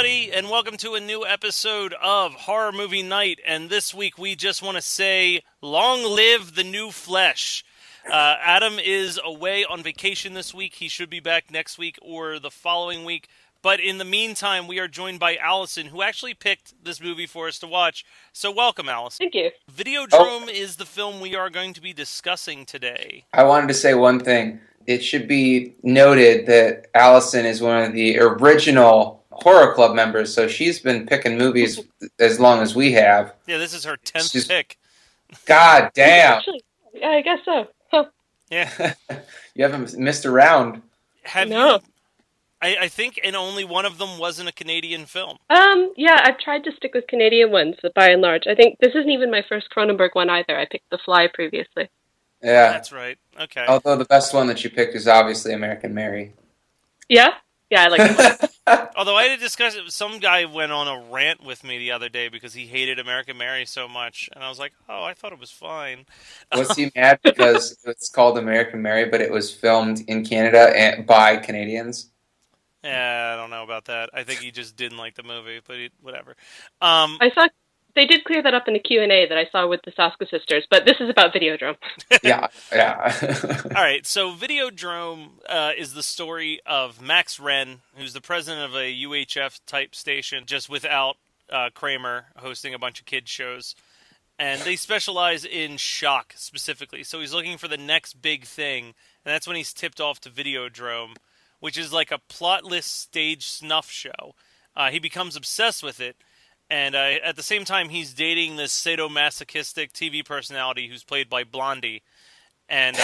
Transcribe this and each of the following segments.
everybody, and welcome to a new episode of Horror Movie Night. And this week, we just want to say, long live the new flesh. Adam is away on vacation this week. He should be back next week or the following week. But in the meantime, we are joined by Alison, who actually picked this movie for us to watch. So welcome, Alison. Thank you. Videodrome is the film we are going to be discussing today. I wanted to say one thing. It should be noted that Alison is one of the original Horror Club members, so she's been picking movies as long as we have. Yeah, this is her 10th pick. God damn. Actually, yeah, I guess so. Huh. Yeah. You haven't missed a round. No. I think and only one of them wasn't a Canadian film. Yeah, I've tried to stick with Canadian ones, by and large. I think this isn't even my first Cronenberg one either. I picked The Fly previously. Yeah. That's right. Okay. Although the best one that you picked is obviously American Mary. Yeah? Yeah, I like it. Although I had to discuss it, some guy went on a rant with me the other day because he hated American Mary so much, and I was like, "Oh, I thought it was fine." Was he mad because it's called American Mary, but it was filmed in Canada by Canadians? Yeah, I don't know about that. I think he just didn't like the movie, but whatever. I saw they did clear that up in the Q&A that I saw with the Saska sisters, but this is about Videodrome. Yeah. All right, so Videodrome is the story of Max Wren, who's the president of a UHF-type station, just without Kramer hosting a bunch of kids' shows. And they specialize in shock, specifically. So he's looking for the next big thing, and that's when he's tipped off to Videodrome, which is like a plotless stage snuff show. He becomes obsessed with it, and at the same time, he's dating this sadomasochistic TV personality who's played by Blondie. And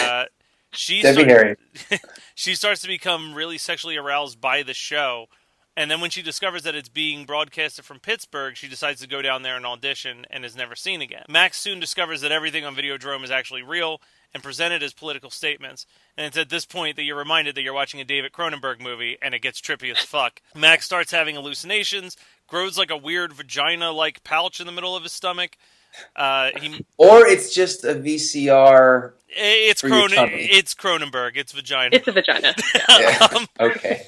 she starts to become really sexually aroused by the show. And then when she discovers that it's being broadcasted from Pittsburg, she decides to go down there and audition and is never seen again. Max soon discovers that everything on Videodrome is actually real and presented as political statements. And it's at this point that you're reminded that you're watching a David Cronenberg movie, and it gets trippy as fuck. Max starts having hallucinations, grows like a weird vagina-like pouch in the middle of his stomach. Or it's just a VCR. It's Cronenberg. It's vagina. It's a vagina. Yeah. Okay.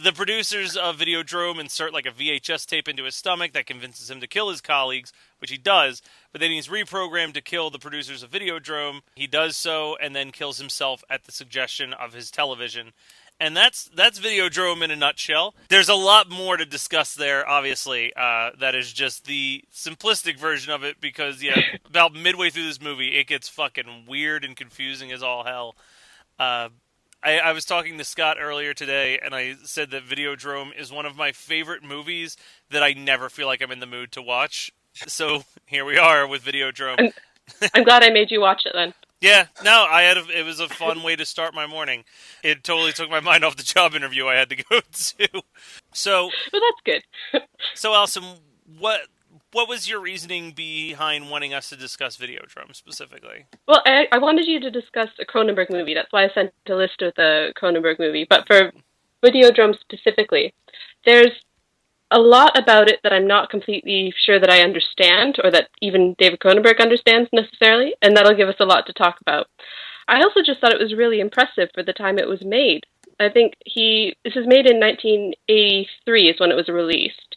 The producers of Videodrome insert like a VHS tape into his stomach that convinces him to kill his colleagues, which he does, but then he's reprogrammed to kill the producers of Videodrome. He does so and then kills himself at the suggestion of his television. And that's Videodrome in a nutshell. There's a lot more to discuss there, obviously. That is just the simplistic version of it because, yeah, about midway through this movie, it gets fucking weird and confusing as all hell. I was talking to Scott earlier today, and I said that Videodrome is one of my favorite movies that I never feel like I'm in the mood to watch. So here we are with Videodrome. I'm glad I made you watch it then. Yeah, no, it was a fun way to start my morning. It totally took my mind off the job interview I had to go to. So, well, that's good. So, Alison, what was your reasoning behind wanting us to discuss Videodrome specifically? Well, I wanted you to discuss a Cronenberg movie. That's why I sent a list of the Cronenberg movie. But for Videodrome specifically, there's a lot about it that I'm not completely sure that I understand, or that even David Cronenberg understands necessarily, and that'll give us a lot to talk about. I also just thought it was really impressive for the time it was made. I think this was made in 1983 is when it was released.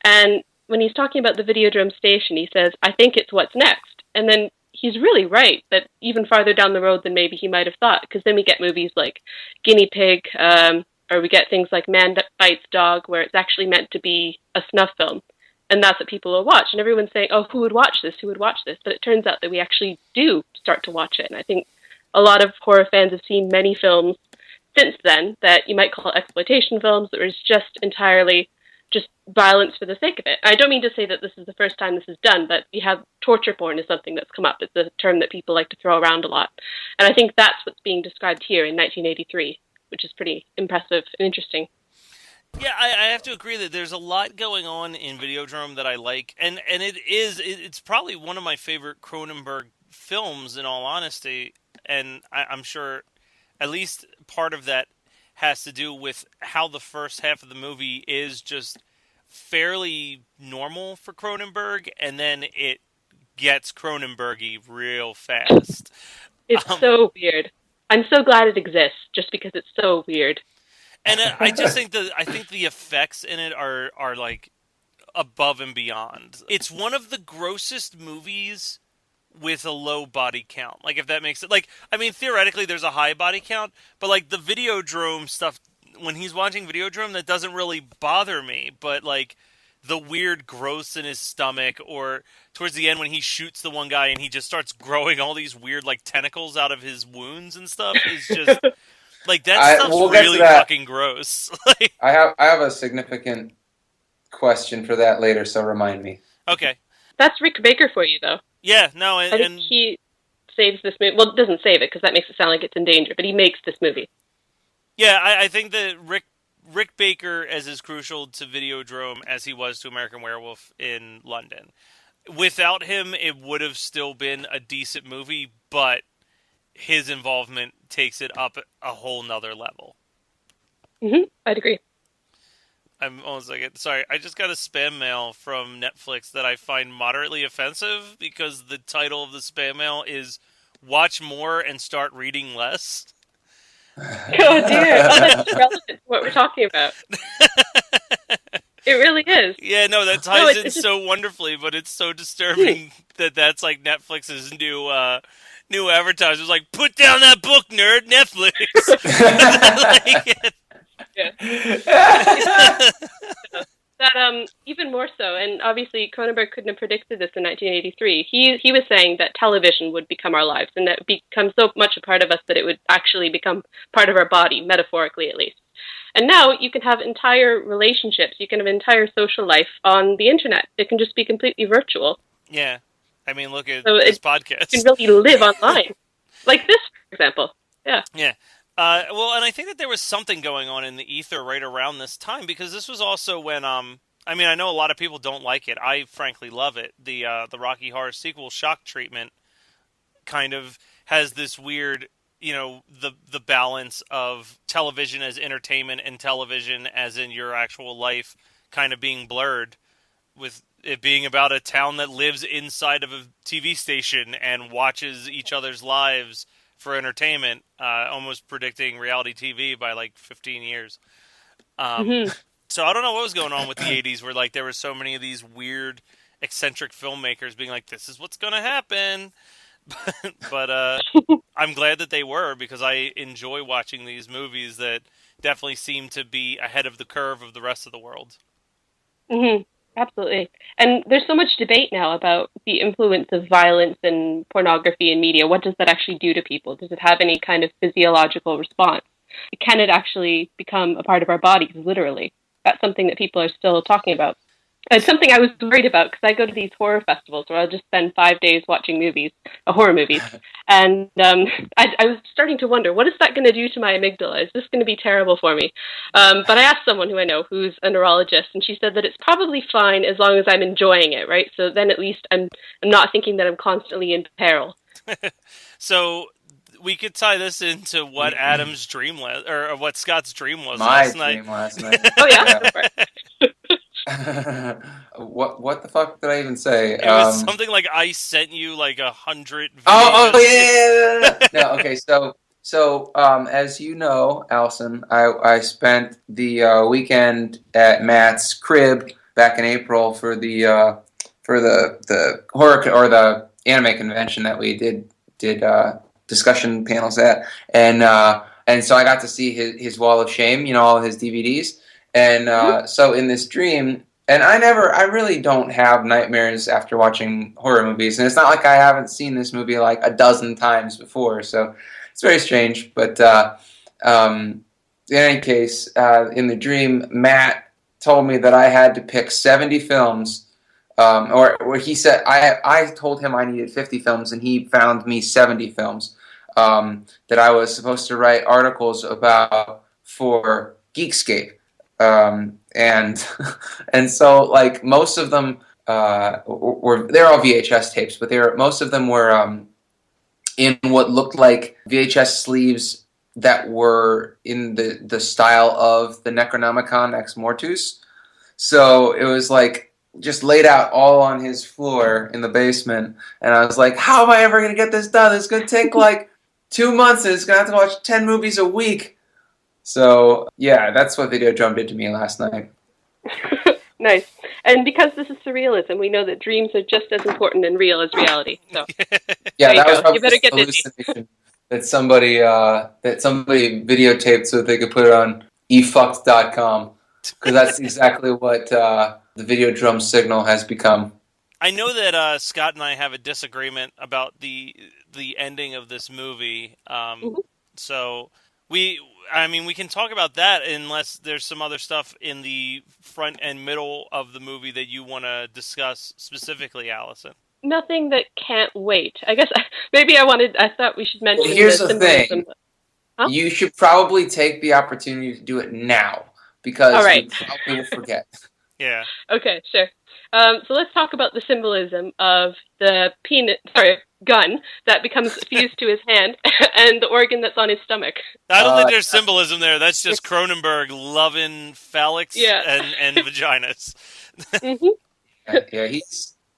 And when he's talking about the Videodrome station, he says, "I think it's what's next." And then he's really right, that even farther down the road than maybe he might have thought, because then we get movies like Guinea Pig, or we get things like Man Bites Dog, where it's actually meant to be a snuff film. And that's what people will watch. And everyone's saying, oh, who would watch this? Who would watch this? But it turns out that we actually do start to watch it. And I think a lot of horror fans have seen many films since then that you might call exploitation films, that was just entirely just violence for the sake of it. I don't mean to say that this is the first time this is done, but you have torture porn is something that's come up. It's a term that people like to throw around a lot. And I think that's what's being described here in 1983. Which is pretty impressive and interesting. Yeah, I have to agree that there's a lot going on in Videodrome that I like, and it's probably one of my favorite Cronenberg films, in all honesty, and I'm sure at least part of that has to do with how the first half of the movie is just fairly normal for Cronenberg, and then it gets Cronenberg-y real fast. It's so weird. I'm so glad it exists, just because it's so weird. And I just think the effects in it are like above and beyond. It's one of the grossest movies with a low body count. Like, if that makes it, like, I mean, theoretically there's a high body count, but like the Videodrome stuff, when he's watching Videodrome, that doesn't really bother me, but like the weird growths in his stomach, or towards the end when he shoots the one guy and he just starts growing all these weird like tentacles out of his wounds and stuff, is just like, that stuff's really fucking gross. Like, I have a significant question for that later, so remind me. Okay. That's Rick Baker for you, though. Yeah, no, I think he saves this movie. Well, doesn't save it, because that makes it sound like it's in danger, but he makes this movie. Yeah, I think that Rick Baker is as crucial to Videodrome as he was to American Werewolf in London. Without him, it would have still been a decent movie, but his involvement takes it up a whole nother level. I'd agree. I'm almost like, sorry, I just got a spam mail from Netflix that I find moderately offensive, because the title of the spam mail is "Watch More and Start Reading Less." Oh dear, that's relevant to what we're talking about. It really is. Yeah, no, that ties in so wonderfully, but it's so disturbing that that's like Netflix's new advertisers, like, put down that book, nerd, Netflix. That even more so, and obviously Cronenberg couldn't have predicted this in 1983. He was saying that television would become our lives, and that it would become so much a part of us that it would actually become part of our body, metaphorically at least. And now you can have entire relationships, you can have entire social life on the internet. It can just be completely virtual. Yeah. I mean, look at this podcast. You can really live online. Like this, for example. Yeah. Yeah. Well, and I think that there was something going on in the ether right around this time, because this was also when, I mean, I know a lot of people don't like it. I frankly love it. The Rocky Horror sequel, Shock Treatment, kind of has this weird, you know, the balance of television as entertainment and television as in your actual life kind of being blurred, with it being about a town that lives inside of a TV station and watches each other's lives for entertainment, almost predicting reality TV by like 15 years. So I don't know what was going on with the 80s, where like there were so many of these weird, eccentric filmmakers being like, this is what's going to happen. But I'm glad that they were, because I enjoy watching these movies that definitely seem to be ahead of the curve of the rest of the world. Absolutely. And there's so much debate now about the influence of violence and pornography in media. What does that actually do to people? Does it have any kind of physiological response? Can it actually become a part of our bodies, literally? That's something that people are still talking about. It's something I was worried about, because I go to these horror festivals where I'll just spend 5 days watching movies, horror movies. And I was starting to wonder, what is that going to do to my amygdala? Is this going to be terrible for me? But I asked someone who I know who's a neurologist, and she said that it's probably fine as long as I'm enjoying it, right? So then at least I'm not thinking that I'm constantly in peril. So we could tie this into what Adam's dream was, or what Scott's dream was last night. My dream last night. Oh, yeah? What the fuck did I even say? It was something like, I sent you like 100 videos. Oh yeah. No, okay, so as you know, Alison, I spent the weekend at Matt's crib back in April for the horror or the anime convention that we did discussion panels at, and so I got to see his wall of shame, you know, all his DVDs. And so in this dream, and I really don't have nightmares after watching horror movies, and it's not like I haven't seen this movie like a dozen times before, so it's very strange. But in any case, in the dream, Matt told me that I had to pick 70 films, or he said I told him I needed 50 films, and he found me 70 films that I was supposed to write articles about for Geekscape. And so like most of them they're all VHS tapes, but most of them were in what looked like VHS sleeves that were in the style of the Necronomicon Ex Mortus. So it was like just laid out all on his floor in the basement, and I was like, how am I ever gonna get this done? It's gonna take like 2 months, and it's gonna have to watch 10 movies a week. So yeah, that's what Videodrome did to me last night. Nice. And because this is surrealism, we know that dreams are just as important and real as reality. So Yeah, there you that was go. You probably better just get a busy. hallucination that somebody videotaped so that they could put it on efucked.com, because that's exactly what the Videodrome signal has become. I know that Scott and I have a disagreement about the ending of this movie. Mhm. So we can talk about that unless there's some other stuff in the front and middle of the movie that you want to discuss specifically, Allison. Nothing that can't wait. I guess I thought we should Well, mention the here's the symbolism. thing. Huh? You should probably take the opportunity to do it now, All because we right. probably will forget. Yeah. Okay, sure. So let's talk about the symbolism of the gun that becomes fused to his hand and the organ that's on his stomach. I don't think there's Yeah. symbolism there. That's just Cronenberg loving phallics Yeah. and vaginas. Hmm. Yeah,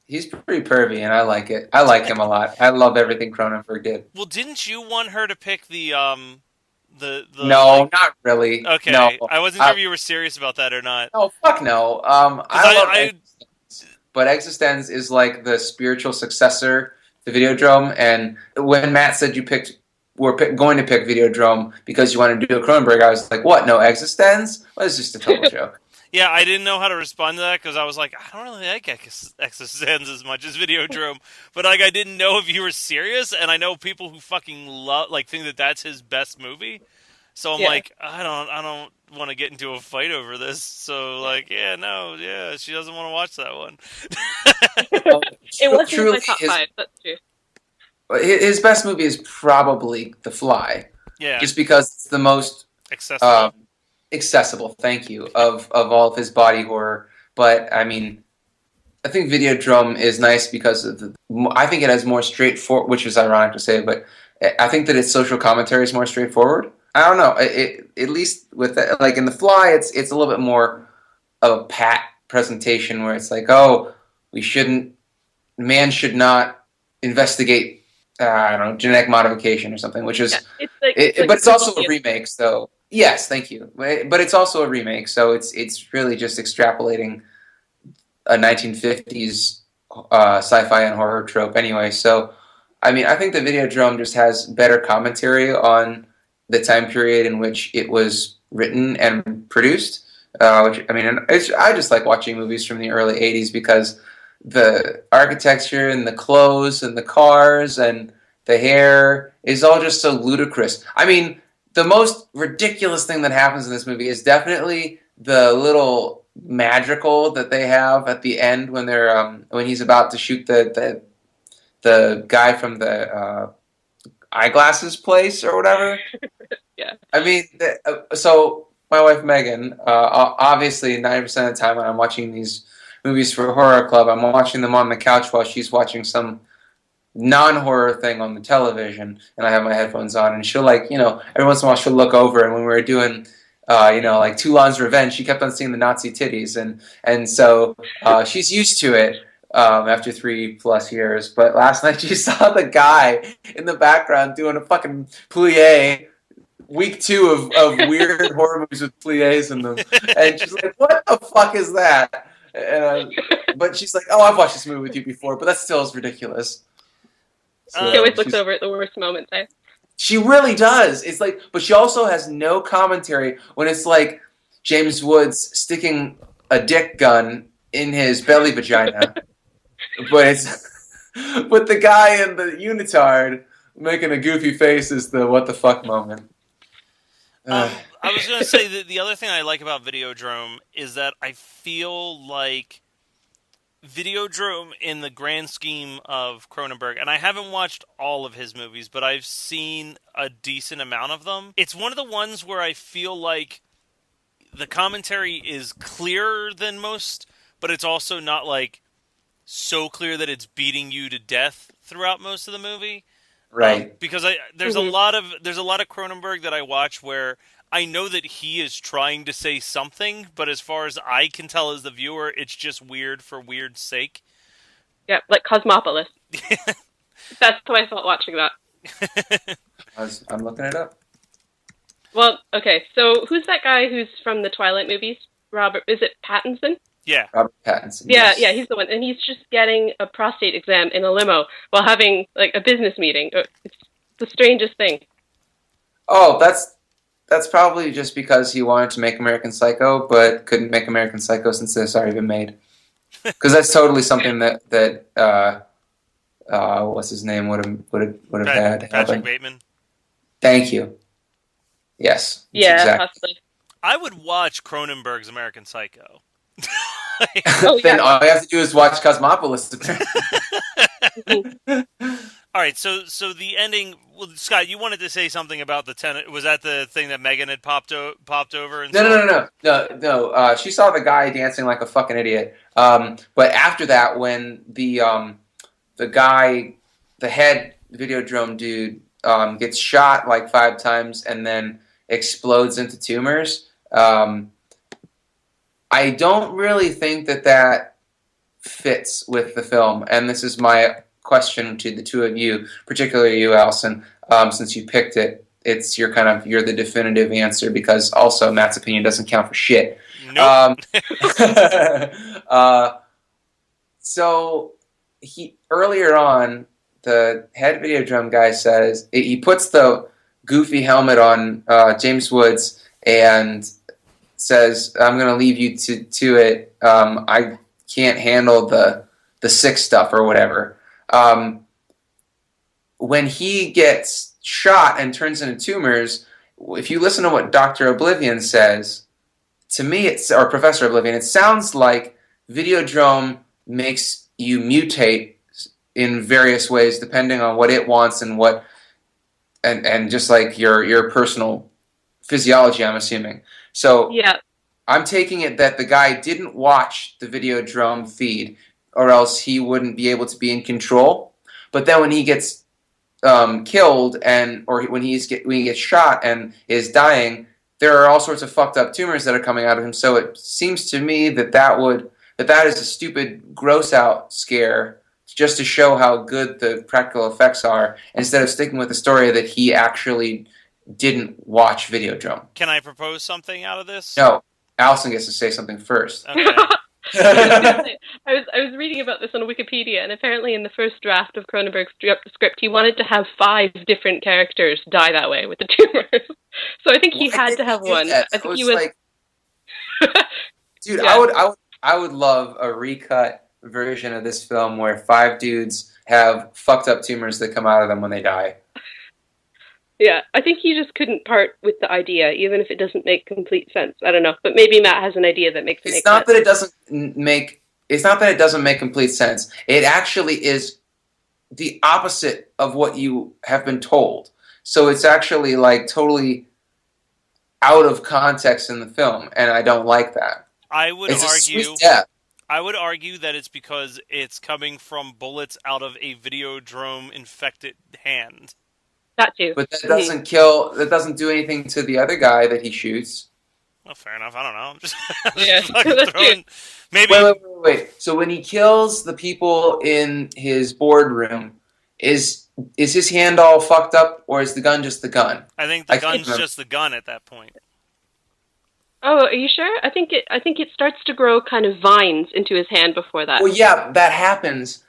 he's pretty pervy, and I like it. I like him a lot. I love everything Cronenberg did. Well, didn't you want her to pick the No, like? not really. No, Okay, I wasn't sure I, if you were serious about that or not. no, fuck no. Because I love I Existence, but Existence is like the spiritual successor to Videodrome. And when Matt said going to pick Videodrome because you wanted to do a Cronenberg, I was like, what? No Existence? Well, it's just a total joke. yeah, I didn't know how to respond to that because I was like, I don't really like Existenz as much as Videodrome, but like I didn't know if you were serious, and I know people who fucking love think that that's his best movie. So I'm Yeah. like, I don't want to get into a fight over this. So like, yeah, no, yeah, she doesn't want to watch that one. It wasn't in my Truly, top five, that's true. his best movie is probably The Fly, Yeah, just because it's the most accessible. accessible. Thank you, of all of his body horror. But I mean, I think Videodrome is nice because I think it has more straightforward, which is ironic to say, but I think that its social commentary is more straightforward. I don't know. At least with like in The Fly, it's a little bit more of a pat presentation where it's like, oh, man should not investigate, I don't know, genetic modification or something, which Yeah, is, it's like but a it's also a Prometheus. remake, so yes, thank you. But it's also a remake, so it's really just extrapolating a 1950s sci-fi and horror trope anyway. So, I mean, I think the Videodrome just has better commentary on the time period in which it was written and produced. Which I mean, I just like watching movies from the early '80s because the architecture and the clothes and the cars and the hair is all just so ludicrous. I mean, the most ridiculous thing that happens in this movie is definitely the little magical that they have at the end when when he's about to shoot the guy from the eyeglasses place or whatever. Yeah. I mean, so my wife Megan, obviously 90% of the time when I'm watching these movies for Horror Club, I'm watching them on the couch while she's watching some non-horror thing on the television, and I have my headphones on, and she'll every once in a while she'll look over, and when we were doing like Toulon's Revenge, she kept on seeing the Nazi titties, and so she's used to it after 3+ years. But last night she saw the guy in the background doing a fucking plie. Week 2 of weird horror movies with plies in them, and she's like, "What the fuck is that?" But she's like, "Oh, I've watched this movie with you before, but that still is ridiculous." She always looks she's- over at the worst moments. She really does. It's like, but she also has no commentary when it's like James Woods sticking a dick gun in his belly vagina, but the guy in the unitard making a goofy face is the what the fuck moment. I was going to say that the other thing I like about Videodrome is that I feel like Videodrome, in the grand scheme of Cronenberg, and I haven't watched all of his movies, but I've seen a decent amount of them. It's one of the ones where I feel like the commentary is clearer than most, but it's also not like so clear that it's beating you to death throughout most of the movie. Right. Because there's a lot of Cronenberg that I watch where I know that he is trying to say something, but as far as I can tell as the viewer, it's just weird for weird's sake. Yeah, like Cosmopolis. That's how I felt watching that. I'm looking it up. Well, okay, so who's that guy who's from the Twilight movies? Robert, is it Pattinson? Yeah. Robert Pattinson. Yeah, Yes. yeah, he's the one, and he's just getting a prostate exam in a limo while having like a business meeting. It's the strangest thing. Oh, that's probably just because he wanted to make American Psycho, but couldn't make American Psycho since it's already been made. Because that's totally something that what's his name would have had Patrick happen. Bateman. Thank you. Yes. Yeah, exactly. possibly. I would watch Cronenberg's American Psycho. Oh, Then yeah. all you have to do is watch Cosmopolis. All right, so the ending. Well, Scott, you wanted to say something about the tenant. Was that the thing that Megan had popped over? And No. She saw the guy dancing like a fucking idiot. But after that, when the guy, the head Videodrome dude, gets shot like 5 times and then explodes into tumors, I don't really think that fits with the film. And this is my question to the two of you, particularly you, Alison, since you picked it. You're the definitive answer, because also Matt's opinion doesn't count for shit. Nope. So he earlier on, the head Videodrome guy says he puts the goofy helmet on James Woods and says, "I'm going to leave you to it. I can't handle the sick stuff," or whatever. When he gets shot and turns into tumors, if you listen to what Dr. Oblivion says, to me, or Professor Oblivion, it sounds like Videodrome makes you mutate in various ways depending on what it wants and just like your personal physiology, I'm assuming. So Yeah. I'm taking it that the guy didn't watch the Videodrome feed, or else he wouldn't be able to be in control. But then when he gets killed, or when he gets shot and is dying, there are all sorts of fucked up tumors that are coming out of him. So it seems to me that is a stupid gross out scare just to show how good the practical effects are, instead of sticking with the story that he actually didn't watch Videodrome. Can I propose something out of this? No, Alison gets to say something first. Okay. I was reading about this on Wikipedia, and apparently in the first draft of Cronenberg's script, he wanted to have 5 different characters die that way with the tumors. So I think he had to have one. I think he was like, dude, Yeah. I would love a recut version of this film where 5 dudes have fucked up tumors that come out of them when they die. Yeah, I think he just couldn't part with the idea, even if it doesn't make complete sense. I don't know, but maybe Matt has an idea that makes it make sense. It's not that it doesn't make complete sense. It actually is the opposite of what you have been told. So it's actually like totally out of context in the film, and I don't like that. I would It's argue. a sweet death. I would argue that it's because it's coming from bullets out of a Videodrome infected hand. That too. But that doesn't kill. That doesn't do anything to the other guy that he shoots. Well, fair enough. I don't know. I'm just Yeah. fucking throwing. Maybe. Wait. So when he kills the people in his boardroom, is his hand all fucked up, or is the gun just the gun? I think the gun's just the gun at that point. Oh, are you sure? I think it starts to grow kind of vines into his hand before that. Well, yeah, that happens,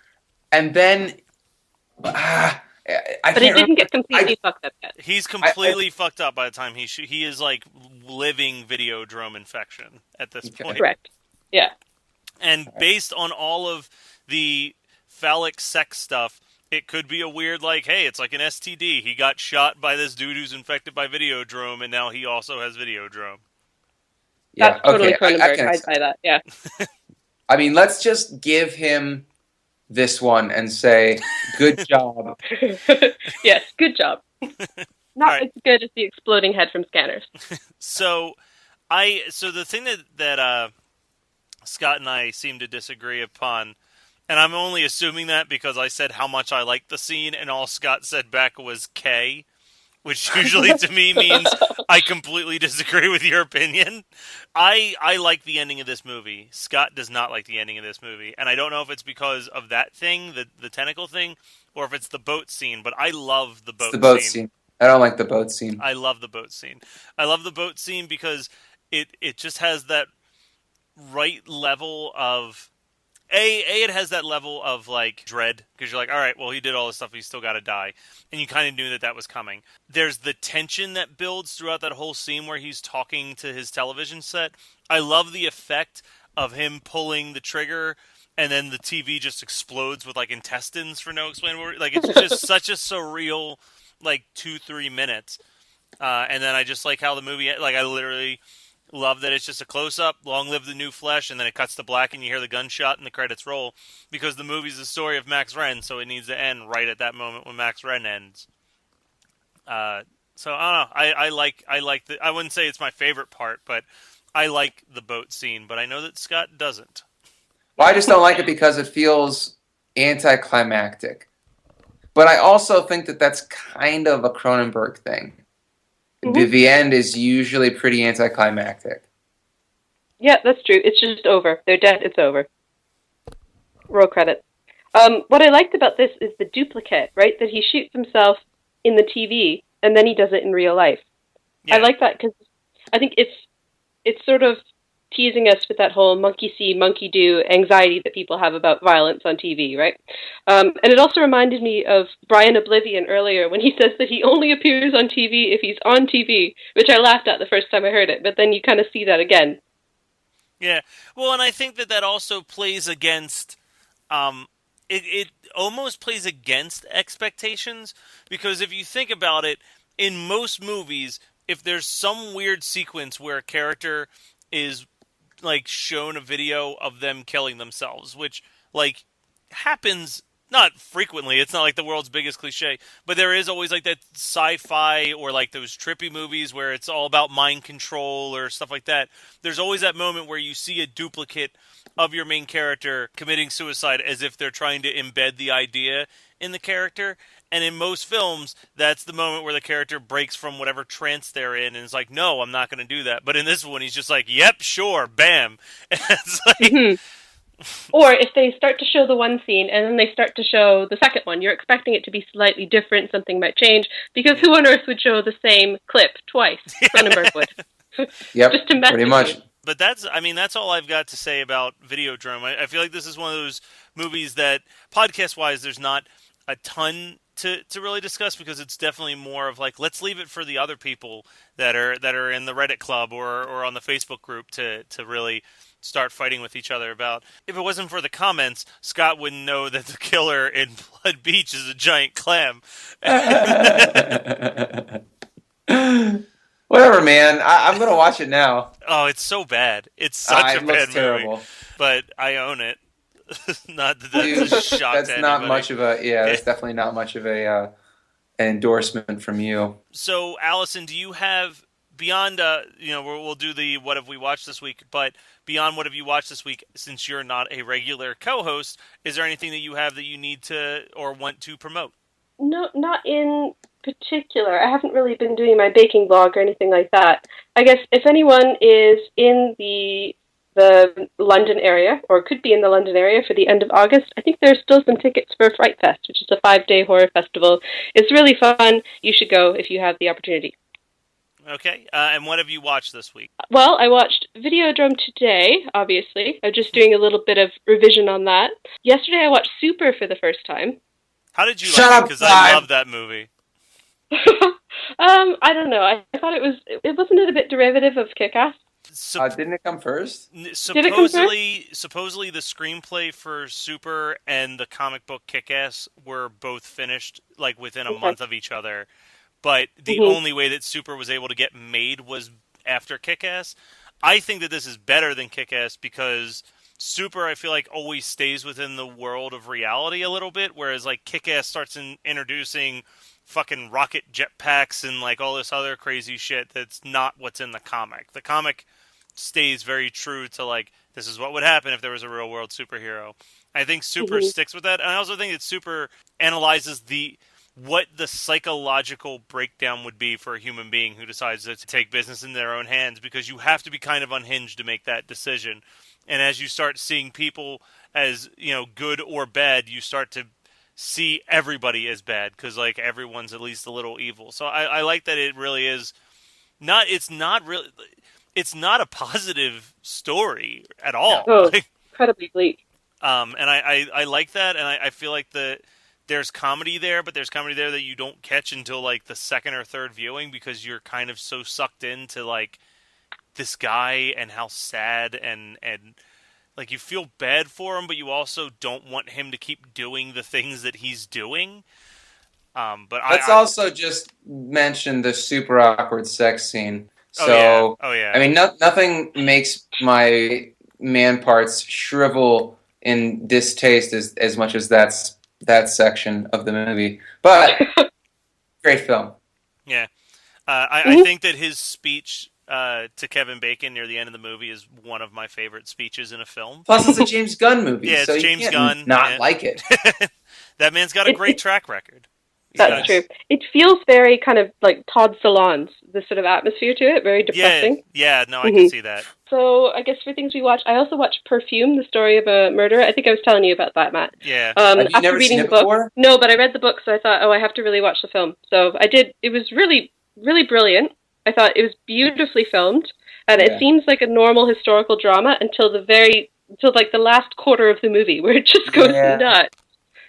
and then But it didn't get completely fucked up yet. He's completely fucked up by the time he is like living Videodrome infection at this point. Correct. Yeah. And based on all of the phallic sex stuff, it could be a weird, like, hey, it's like an STD. He got shot by this dude who's infected by Videodrome, and now he also has Videodrome. Yeah, that's totally okay, Cronenberg. I'd buy that. Yeah. I mean, let's just give him this one and say, good job. Yes, good job. Not as good as the exploding head from Scanners. So the thing that Scott and I seem to disagree upon, and I'm only assuming that because I said how much I liked the scene, and all Scott said back was K, which usually to me means I completely disagree with your opinion. I like the ending of this movie. Scott does not like the ending of this movie, and I don't know if it's because of that thing, the tentacle thing, or if it's the boat scene, but I love the boat scene. I don't like the boat scene. I love the boat scene. I love the boat scene because it just has that right level of it has that level of like dread because you're like, all right, well, he did all this stuff, he's still got to die, and you kind of knew that was coming. There's the tension that builds throughout that whole scene where he's talking to his television set. I love the effect of him pulling the trigger and then the TV just explodes with like intestines for no explainable. Like it's just such a surreal like 2-3 minutes, and then I just like how the movie like I literally love that it's just a close-up, long live the new flesh, and then it cuts to black and you hear the gunshot and the credits roll, because the movie's the story of Max Wren, so it needs to end right at that moment when Max Wren ends. So I don't know. I like the. I wouldn't say it's my favorite part, but I like the boat scene. But I know that Scott doesn't. Well, I just don't like it because it feels anticlimactic. But I also think that that's kind of a Cronenberg thing. Mm-hmm. The end is usually pretty anticlimactic. Yeah, that's true. It's just over. They're dead. It's over. Roll credits. What I liked about this is the duplicate, right? That he shoots himself in the TV and then he does it in real life. Yeah. I like that because I think it's sort of teasing us with that whole monkey see, monkey do anxiety that people have about violence on TV, right? And it also reminded me of Brian Oblivion earlier when he says that he only appears on TV if he's on TV, which I laughed at the first time I heard it, but then you kind of see that again. Yeah, well, and I think that also plays against, it almost plays against expectations, because if you think about it, in most movies, if there's some weird sequence where a character is like shown a video of them killing themselves, which like happens not frequently. It's not like the world's biggest cliche, but there is always like that sci-fi or like those trippy movies where it's all about mind control or stuff like that. There's always that moment where you see a duplicate of your main character committing suicide as if they're trying to embed the idea in the character. And in most films, that's the moment where the character breaks from whatever trance they're in and is like, no, I'm not going to do that. But in this one, he's just like, yep, sure, bam. And it's like... Mm-hmm. Or if they start to show the one scene and then they start to show the second one, you're expecting it to be slightly different, something might change, because who on earth would show the same clip twice? Cronenberg would. Yep, just to mess pretty with much. you. But that's all I've got to say about Videodrome. I feel like this is one of those movies that, podcast-wise, there's not a ton to really discuss, because it's definitely more of like, let's leave it for the other people that are in the Reddit club or on the Facebook group to really start fighting with each other about. If it wasn't for the comments, Scott wouldn't know that the killer in Blood Beach is a giant clam. Whatever, man. I'm going to watch it now. Oh, it's so bad. It's such a bad terrible movie. But I own it. Not that that's a shock that's to not anybody. much of a... Yeah, that's definitely not much of a an endorsement from you. So, Alison, do you have... Beyond, we'll do the what have we watched this week, but beyond what have you watched this week, since you're not a regular co-host, is there anything that you have that you need to or want to promote? No, not in particular. I haven't really been doing my baking blog or anything like that. I guess if anyone is in the London area, or could be in the London area for the end of August, I think there's still some tickets for Fright Fest, which is a 5-day horror festival. It's really fun. You should go if you have the opportunity. Okay, and what have you watched this week? Well, I watched Videodrome today, obviously. I'm just doing a little bit of revision on that. Yesterday I watched Super for the first time. How did you like it? Because I love that movie. I don't know. I thought wasn't it a bit derivative of Kick-Ass? Didn't it come first? Supposedly the screenplay for Super and the comic book Kick-Ass were both finished like within a month of each other. But the only way that Super was able to get made was after Kick-Ass. I think that this is better than Kick-Ass because Super, I feel like, always stays within the world of reality a little bit, whereas like Kick-Ass starts introducing fucking rocket jetpacks and like all this other crazy shit that's not what's in the comic. The comic stays very true to like, this is what would happen if there was a real world superhero. I think Super sticks with that, and I also think that Super analyzes what the psychological breakdown would be for a human being who decides to take business in their own hands, because you have to be kind of unhinged to make that decision. And as you start seeing people as, good or bad, you start to see everybody as bad because like everyone's at least a little evil. So I like that it really is not. It's not a positive story at all. Oh, incredibly bleak. And I like that, and I feel like there's comedy there, but there's comedy there that you don't catch until like the second or third viewing because you're kind of so sucked into like this guy and how sad and like you feel bad for him, but you also don't want him to keep doing the things that he's doing. But let's also just mention the super awkward sex scene. So, oh yeah. I mean, nothing makes my man parts shrivel in distaste as much as that section of the movie. But great film. Yeah, I think that his speech to Kevin Bacon near the end of the movie is one of my favorite speeches in a film. Plus, it's a James Gunn movie. Yeah, it's so James you can't Gunn. Not like it. That man's got a great track record. That's true. It feels very kind of like Todd Solondz, the sort of atmosphere to it, very depressing. Yeah, no, I can see that. So I guess for things we watch, I also watched Perfume, the story of a murderer. I think I was telling you about that, Matt. Yeah. Have you never seen it before? No, but I read the book, so I thought, I have to really watch the film. So I did. It was really, really brilliant. I thought it was beautifully filmed, and it seems like a normal historical drama until like the last quarter of the movie, where it just goes nuts.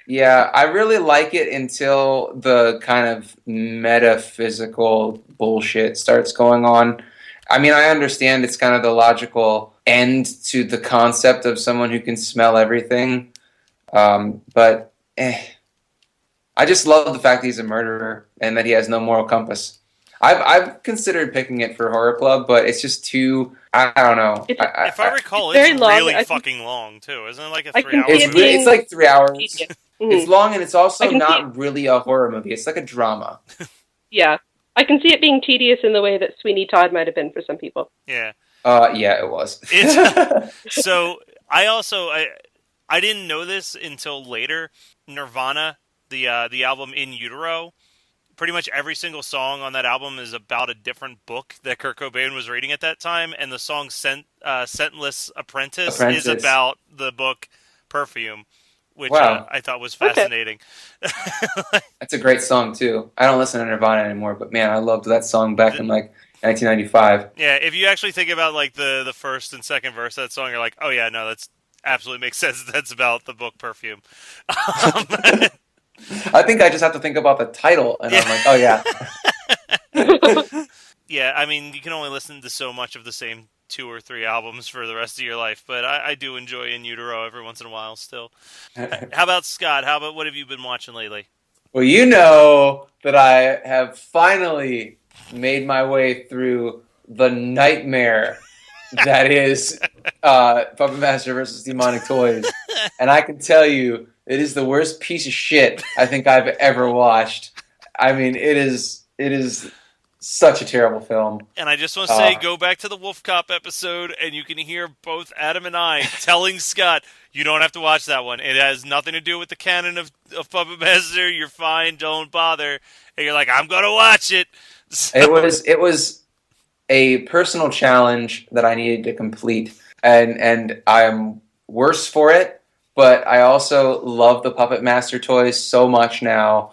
Yeah, I really like it until the kind of metaphysical bullshit starts going on. I mean, I understand it's kind of the logical end to the concept of someone who can smell everything. But I just love the fact that he's a murderer and that he has no moral compass. I've considered picking it for Horror Club, but it's just too... I don't know. If I recall, it's really fucking long, too. Isn't it like a 3 hour movie? It's like 3 hours. Mm-hmm. It's long, and it's also not really a horror movie. It's like a drama. Yeah. I can see it being tedious in the way that Sweeney Todd might have been for some people. Yeah. Yeah, it was. So, I didn't know this until later. Nirvana, the album In Utero, pretty much every single song on that album is about a different book that Kurt Cobain was reading at that time, and the song Scentless Apprentice is about the book Perfume, which I thought was fascinating. Okay. That's a great song, too. I don't listen to Nirvana anymore, but man, I loved that song back in like 1995. Yeah, if you actually think about like the first and second verse of that song, you're like, oh yeah, no, that's absolutely makes sense. That's about the book Perfume. I think I just have to think about the title, and I'm like, oh yeah. Yeah, I mean, you can only listen to so much of the same 2 or 3 albums for the rest of your life, but I do enjoy In Utero every once in a while still. How about Scott? What have you been watching lately? Well, you know that I have finally made my way through the nightmare that is Puppet Master versus Demonic Toys, and I can tell you it is the worst piece of shit I think I've ever watched. I mean, it is such a terrible film. And I just want to say, go back to the Wolf Cop episode, and you can hear both Adam and I telling Scott, you don't have to watch that one. It has nothing to do with the canon of Puppet Master. You're fine. Don't bother. And you're like, I'm going to watch it. So... It was a personal challenge that I needed to complete, and I'm worse for it. But I also love the Puppet Master toys so much now,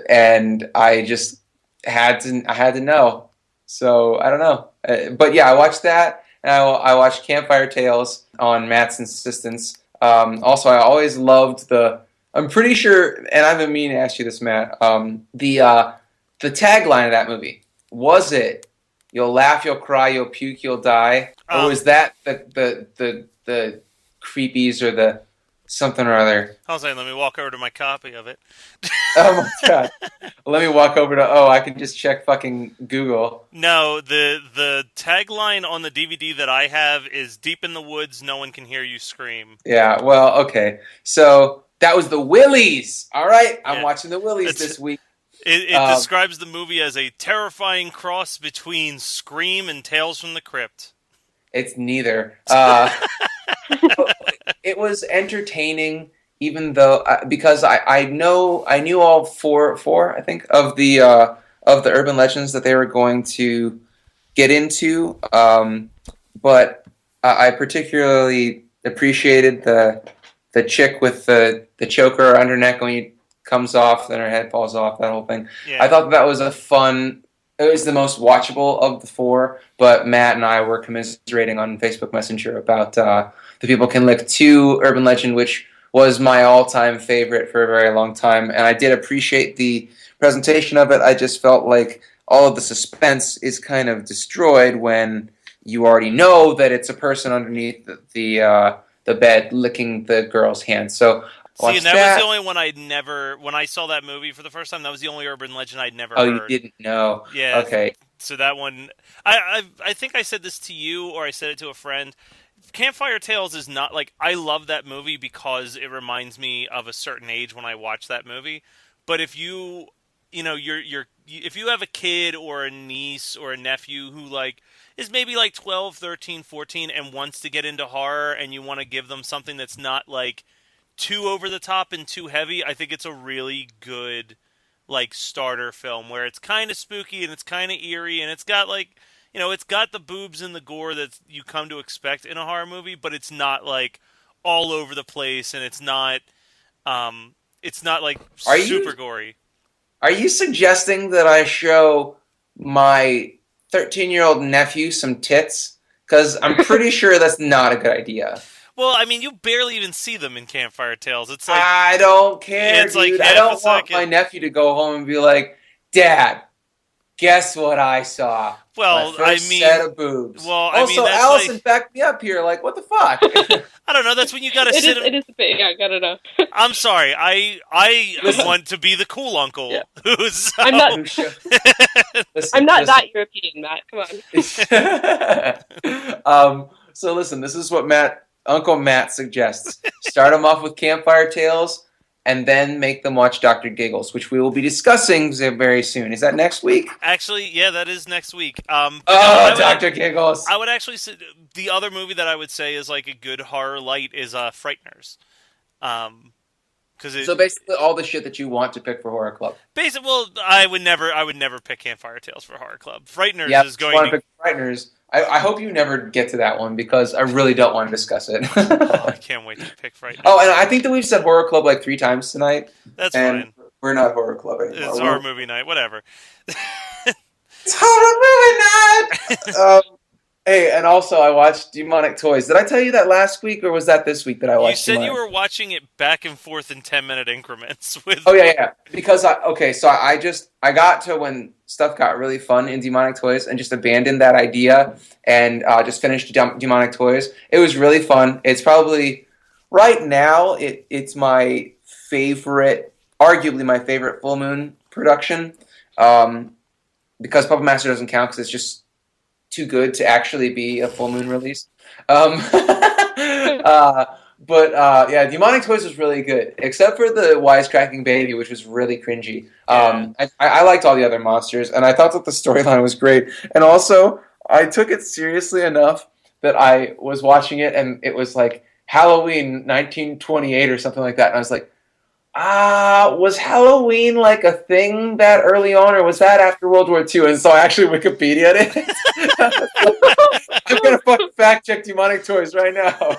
and I just had to know. So I don't know, but yeah, I watched that, and I watched Campfire Tales on Matt's insistence. Also, I always loved I'm pretty sure, and I've been meaning to ask you this, Matt. The tagline of that movie, was it "You'll laugh, you'll cry, you'll puke, you'll die," or was that the creepies or the something or other? I was like, let me walk over to my copy of it. Oh my god! Let me walk over to. I can just check fucking Google. No, the tagline on the DVD that I have is "Deep in the woods, no one can hear you scream." Yeah. Well, okay. So that was the Willies. All right, I'm watching the Willies this week. It describes the movie as a terrifying cross between Scream and Tales from the Crypt. It's neither. It was entertaining, even though because I knew all four I think of the urban legends that they were going to get into, but I particularly appreciated the chick with the choker around her neck when you comes off, then her head falls off, that whole thing. Yeah. I thought that was it was the most watchable of the four, but Matt and I were commiserating on Facebook Messenger about The People Can Lick 2 Urban Legend, which was my all-time favorite for a very long time, and I did appreciate the presentation of it. I just felt like all of the suspense is kind of destroyed when you already know that it's a person underneath the bed licking the girl's hand. So see, and that was the only one I'd never. When I saw that movie for the first time, that was the only urban legend I'd never heard. Oh, you didn't know? Yeah. Okay. So that one, I think I said this to you, or I said it to a friend. Campfire Tales is not like, I love that movie because it reminds me of a certain age when I watch that movie. But if you if you have a kid or a niece or a nephew who like is maybe like 12, 13, 14 and wants to get into horror, and you want to give them something that's not like too over the top and too heavy, I think it's a really good like starter film where it's kind of spooky and it's kind of eerie, and it's got like, it's got the boobs and the gore that you come to expect in a horror movie, but it's not like all over the place, and it's not like super gory. Are you suggesting that I show my 13-year-old nephew some tits? Because I'm pretty sure that's not a good idea. Well, I mean, you barely even see them in Campfire Tales. It's like, I don't care, dude. Like I don't want my nephew to go home and be like, Dad, guess what I saw? Well, my first set of boobs. Well, also, that's Alison like, backed me up here. Like, what the fuck? I don't know. That's when you gotta sit. It is a bit. Yeah, I gotta know. I'm sorry. I want to be the cool uncle. Yeah. Who's I'm not. I'm not that European, Matt. Come on. So listen, this is what Uncle Matt suggests. Start them off with Campfire Tales, and then make them watch Dr. Giggles, which we will be discussing very soon. Is that next week? Actually, yeah, that is next week. Dr. Giggles. I would actually say the other movie that I would say is like a good horror light is Frighteners. So basically all the shit that you want to pick for Horror Club. Basically, well, I would never pick Campfire Tales for Horror Club. Frighteners is going to pick Frighteners. I hope you never get to that one because I really don't want to discuss it. I can't wait to pick Frighteners. Oh, and I think that we've said Horror Club like 3 times tonight. That's fine. We're not Horror Club anymore. It's horror movie night, whatever. It's horror movie night! Hey, and also I watched Demonic Toys. Did I tell you that last week, or was that this week that I watched? You said you were watching it back and forth in 10-minute increments. Oh yeah. Because I got to when stuff got really fun in Demonic Toys and just abandoned that idea and just finished Demonic Toys. It was really fun. It's probably right now it's my favorite, arguably my favorite Full Moon production. Because Puppet Master doesn't count because it's just too good to actually be a Full Moon release. Yeah, Demonic Toys was really good, except for the wisecracking baby, which was really cringy. I liked all the other monsters, and I thought that the storyline was great. And also, I took it seriously enough that I was watching it, and it was like Halloween 1928 or something like that, and I was like, was Halloween like a thing that early on, or was that after World War II? And so I actually Wikipedia'd it. I'm going to fucking fact check Demonic Toys right now.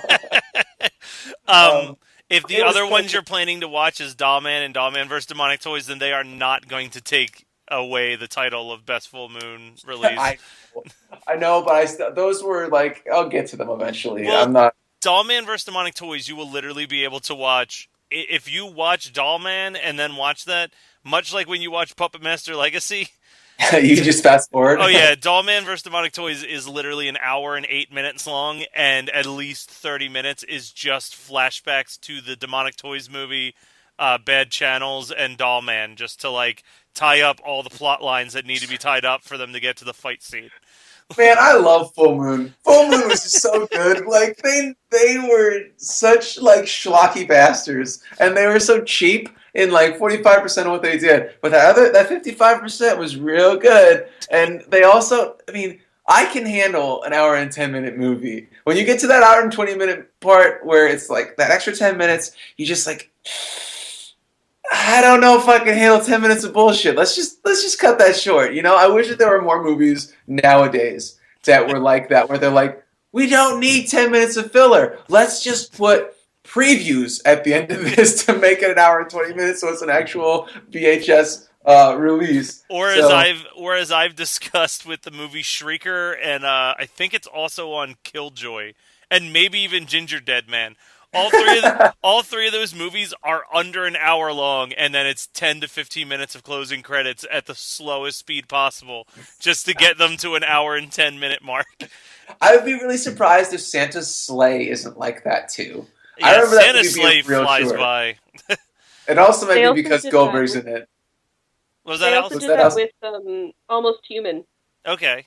If the other ones you're planning to watch is Dollman and Dollman vs. Demonic Toys, then they are not going to take away the title of Best Full Moon release. I know, but those were like, I'll get to them eventually. Well, I'm not. Dollman vs. Demonic Toys, you will literally be able to watch. If you watch Dollman and then watch that, much like when you watch Puppet Master Legacy, you just fast forward. Oh yeah, Dollman vs. Demonic Toys is literally an hour and 8 minutes long, and at least 30 minutes is just flashbacks to the Demonic Toys movie, Bad Channels, and Dollman, just to like tie up all the plot lines that need to be tied up for them to get to the fight scene. Man, I love Full Moon. Full Moon was just so good. Like they were such like schlocky bastards, and they were so cheap in like 45% of what they did. But that 55% was real good. And they also, I mean, I can handle an hour and 10-minute movie. When you get to that hour and 20-minute part where it's like that extra 10 minutes, you just like, I don't know if I can handle 10 minutes of bullshit. Let's just cut that short. You know, I wish that there were more movies nowadays that were like that, where they're like, we don't need 10 minutes of filler. Let's just put previews at the end of this to make it an hour and 20 minutes, so it's an actual VHS release. Or as I've discussed with the movie Shrieker, and I think it's also on Killjoy, and maybe even Ginger Dead Man. All three of those movies are under an hour long, and then it's 10 to 15 minutes of closing credits at the slowest speed possible, just to get them to an hour and 10-minute mark. I would be really surprised if Santa's sleigh isn't like that too. Yeah, I remember Santa's sleigh flies by. It also might They be because also did Goldberg's that in it. Was that They also Alison? did that with Almost Human. Okay.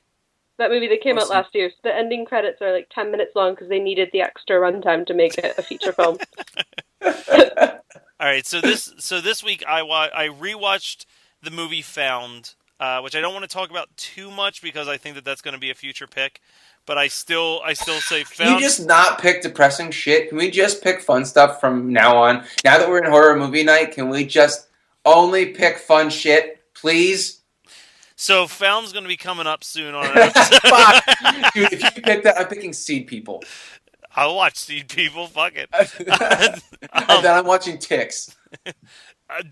That movie that came out Awesome. last year. So the ending credits are like 10 minutes long because they needed the extra runtime to make it a feature film. All right, so this week I rewatched the movie Found, which I don't want to talk about too much because I think that's going to be a future pick. But I still say Found. Can you just not pick depressing shit? Can we just pick fun stuff from now on? Now that we're in horror movie night, can we just only pick fun shit, please? So Found's going to be coming up soon on an episode. Fuck. Dude, if you pick that, I'm picking Seed People. I'll watch Seed People. Fuck it. And then I'm watching Ticks.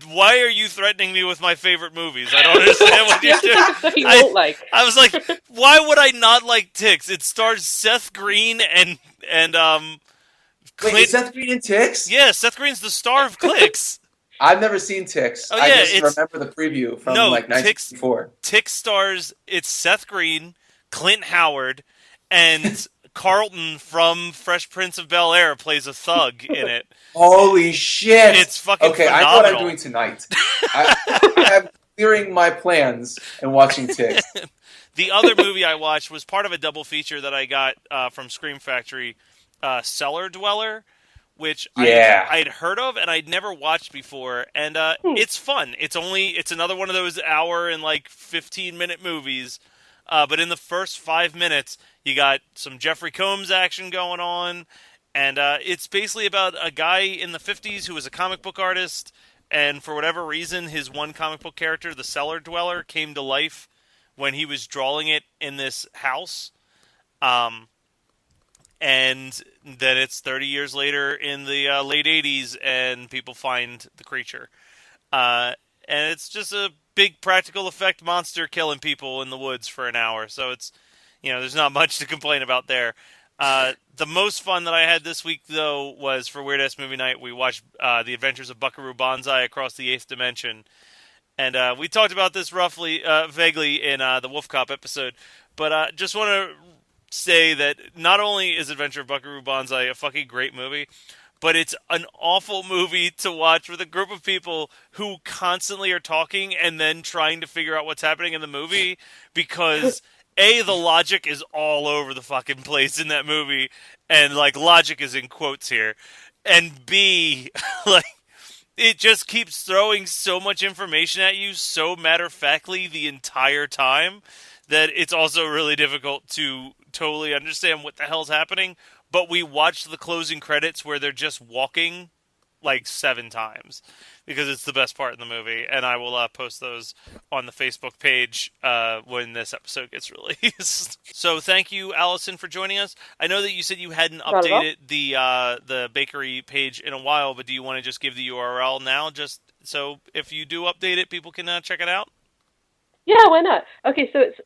Why are you threatening me with my favorint movies? I don't understand what you're doing. That you won't like. I was like, why would I not like Ticks? It stars Seth Green and Wait, is Seth Green in Ticks? Yeah, Seth Green's the star of Clicks. I've never seen Ticks. Oh, yeah, I just remember the preview from 1964. Ticks stars, it's Seth Green, Clint Howard, and Carlton from Fresh Prince of Bel-Air plays a thug in it. Holy shit! It's fucking phenomenal. I know what I'm doing tonight. I'm clearing my plans and watching Ticks. The other movie I watched was part of a double feature that I got from Scream Factory, Cellar Dweller, which I'd heard of and I'd never watched before, and it's fun. It's another one of those hour and 15-minute movies, but in the first 5 minutes, you got some Jeffrey Combs action going on, and it's basically about a guy in the 50s who was a comic book artist, and for whatever reason, his one comic book character, the Cellar Dweller, came to life when he was drawing it in this house. And then it's 30 years later in the late 80s, and people find the creature. And it's just a big practical effect monster killing people in the woods for an hour. So it's, there's not much to complain about there. The most fun that I had this week, though, was for Weird Ass Movie Night. We watched The Adventures of Buckaroo Banzai Across the Eighth Dimension. And we talked about this vaguely in the Wolf Cop episode. But just want to say that not only is Adventure of Buckaroo Banzai a fucking great movie, but it's an awful movie to watch with a group of people who constantly are talking and then trying to figure out what's happening in the movie, because A, the logic is all over the fucking place in that movie, and logic is in quotes here, and B, it just keeps throwing so much information at you so matter-of-factly the entire time that it's also really difficult to totally understand what the hell's happening. But we watched the closing credits where they're just walking 7 times because it's the best part in the movie, and I will post those on the Facebook page when this episode gets released. So thank you, Alison, for joining us. I know that you said you hadn't updated the bakery page in a while, but do you want to just give the URL now, just so if you do update it, people can check it out? Yeah, why not? Okay, so it's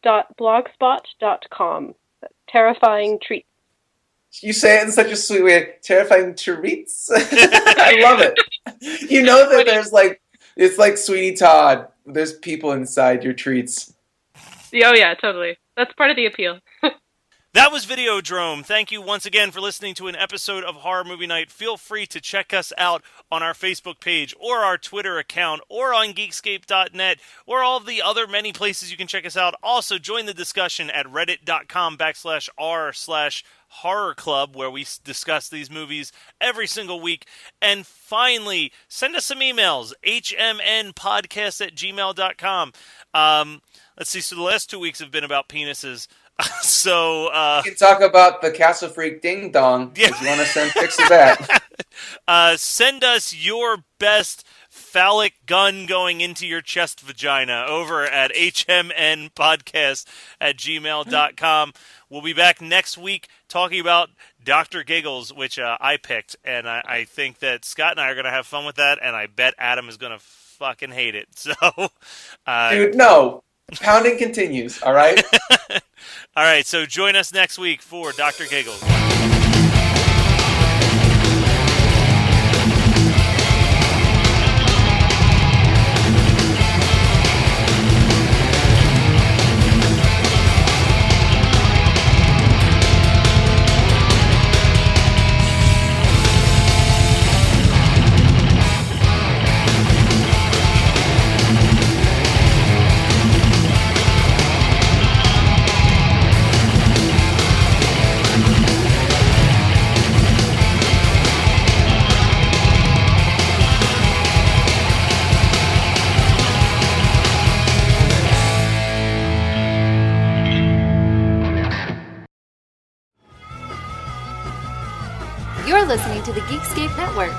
terrifyingtreats.blogspot.com. Terrifying treats. You say it in such a sweet way. Terrifying treats. I love it. You know that there's it's like Sweeney Todd. There's people inside your treats. Oh yeah, totally. That's part of the appeal. That was Videodrome. Thank you once again for listening to an episode of Horror Movie Night. Feel free to check us out on our Facebook page or our Twitter account or on Geekscape.net or all of the other many places you can check us out. Also, join the discussion at reddit.com/r/horror club, where we discuss these movies every single week. And finally, send us some emails, hmnpodcast@gmail.com. Let's see, so the last 2 weeks have been about penises. So we can talk about the Castle Freak Ding Dong if you want to send pics of that. Send us your best phallic gun going into your chest vagina over at hmnpodcast@gmail.com. We'll be back next week talking about Dr. Giggles, which I picked, and I think that Scott and I are going to have fun with that, and I bet Adam is going to fucking hate it. So, Dude, no. Pounding continues, all right? All right, so join us next week for Dr. Giggles. You're listening to the Geekscape Network.